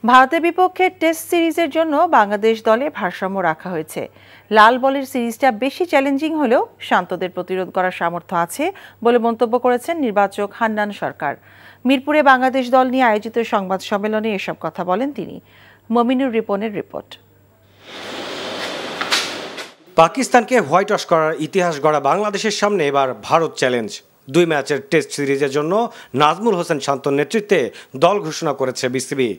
ভারতের বিপক্ষে টেস্ট সিরিজের জন্য বাংলাদেশ দলে ভারসাম্য রাখা হয়েছে। লাল বলের সিরিজটা বেশি চ্যালেঞ্জিং হলেও শান্তদের প্রতিরোধ করার সামর্থ্য আছে বলে মন্তব্য করেছেন নির্বাচক হান্নান সরকার। মিরপুরে বাংলাদেশ দল নিয়ে আয়োজিত সংবাদ সম্মেলনে এসব কথা বলেন তিনি। মমিনুর রিপনের রিপোর্ট। পাকিস্তানকে হোয়াইট ওয়াশ করার ইতিহাস গড়া বাংলাদেশের সামনে এবার ভারত চ্যালেঞ্জ। 2 ম্যাচের টেস্ট সিরিজের জন্য নাজমুল হোসেন শান্তর নেতৃত্বে দল ঘোষণা করেছে বিসিবি।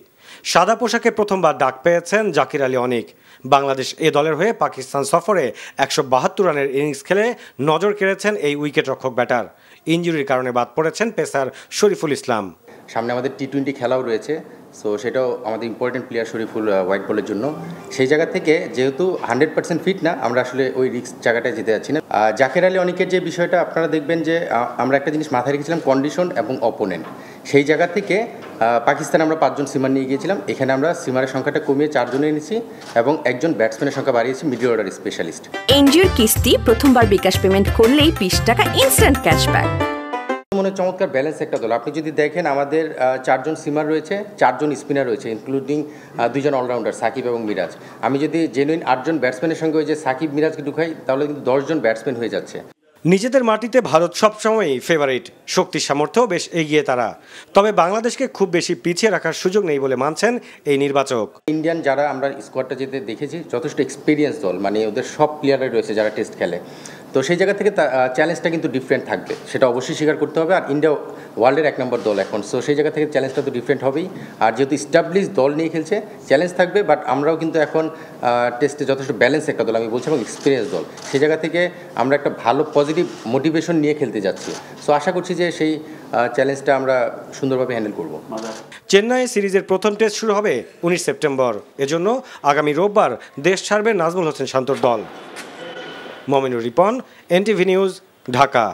সাদা পোশাকে প্রথমবার ডাক পেয়েছেন জাকির আলী অনিক। বাংলাদেশ এ দলের হয়ে পাকিস্তান সফরে 172 রানের ইনিংস খেলে নজর কেড়েছেন এই উইকেটরক্ষক ব্যাটার। ইনজুরির কারণে বাদ পড়েছেন পেসার শরীফুল ইসলাম। সামনে আমাদের টি-20 খেলাও রয়েছে, সো সেটাও আমাদের ইম্পর্টেন্ট প্লেয়ার শরীফুল হোয়াইট বলের জন্য। সেই জায়গা থেকে যেহেতু 100% ফিট না, আমরা আসলে ওই রিস্ক জায়গাটায় যেতে যাচ্ছি না। জাকির আলী অনিকের যে বিষয়টা আপনারা দেখবেন যে আমরা একটা জিনিস মাথায় রেখেছিলাম, কন্ডিশন এবং অপোনেন্ট। সেই জায়গা থেকে পাকিস্তানে আমরা 5 জন সিমার নিয়ে গিয়েছিলাম, এখানে আমরা সিমারের সংখ্যাটা কমিয়ে 4 জনে এনেছি এবং একজন ব্যাটসম্যানের সংখ্যা বাড়িয়েছি, মিডল অর্ডার স্পেশালিস্ট। এনজিওর কিস্তি প্রথমবার বিকাশ পেমেন্ট করলেই 20 টাকা ইনস্ট্যান্ট ক্যাশব্যাক। মনে চমৎকার ব্যালেন্স একটা দল। আপনি যদি দেখেন আমাদের 4 জন সিমার রয়েছে, 4 জন স্পিনার রয়েছে, ইনক্লুডিং 2 জন অলরাউন্ডার সাকিব এবং মিরাজ। আমি যদি জেনুইন 8 জন ব্যাটসম্যানের সঙ্গে ওই যে সাকিব মিরাজকে ঢুকাই তাহলে কিন্তু 10 জন ব্যাটসম্যান হয়ে যাচ্ছে। নিজেদের মাটিতে ভারত সবসময়ই ফেভারিট, শক্তির সামর্থ্যও বেশ এগিয়ে তারা। তবে বাংলাদেশকে খুব বেশি পিছিয়ে রাখার সুযোগ নেই বলে মানছেন এই নির্বাচক। ইন্ডিয়ান যারা আমরা স্কোয়াডটা যেতে দেখেছি যথেষ্ট এক্সপিরিয়েন্স দল, মানে ওদের সব প্লেয়াররাই রয়েছে যারা টেস্ট খেলে। তো সেই জায়গা থেকে চ্যালেঞ্জটা কিন্তু ডিফারেন্ট থাকবে, সেটা অবশ্যই স্বীকার করতে হবে। আর ইন্ডিয়া ওয়ার্ল্ডের 1 নম্বর দল এখন, সো সেই জায়গা থেকে চ্যালেঞ্জটা তো ডিফারেন্ট হবেই। আর যেহেতু স্টাবলিশ দল নিয়ে খেলছে, চ্যালেঞ্জ থাকবে। বাট আমরাও কিন্তু এখন টেস্টে যথেষ্ট ব্যালেন্স একটা দল আমি বলছি এবং এক্সপিরিয়েন্স দল। সেই জায়গা থেকে আমরা একটা ভালো পজিটিভ মোটিভেশন নিয়ে খেলতে যাচ্ছি। সো আশা করছি যে সেই চ্যালেঞ্জটা আমরা সুন্দরভাবে হ্যান্ডেল করব। চেন্নাই সিরিজের প্রথম টেস্ট শুরু হবে 19 সেপ্টেম্বর। এজন্য আগামী রোববার দেশ ছাড়বে নাজমুল হোসেন শান্তর দল। Mominur Ripon, NTV news, Dhaka.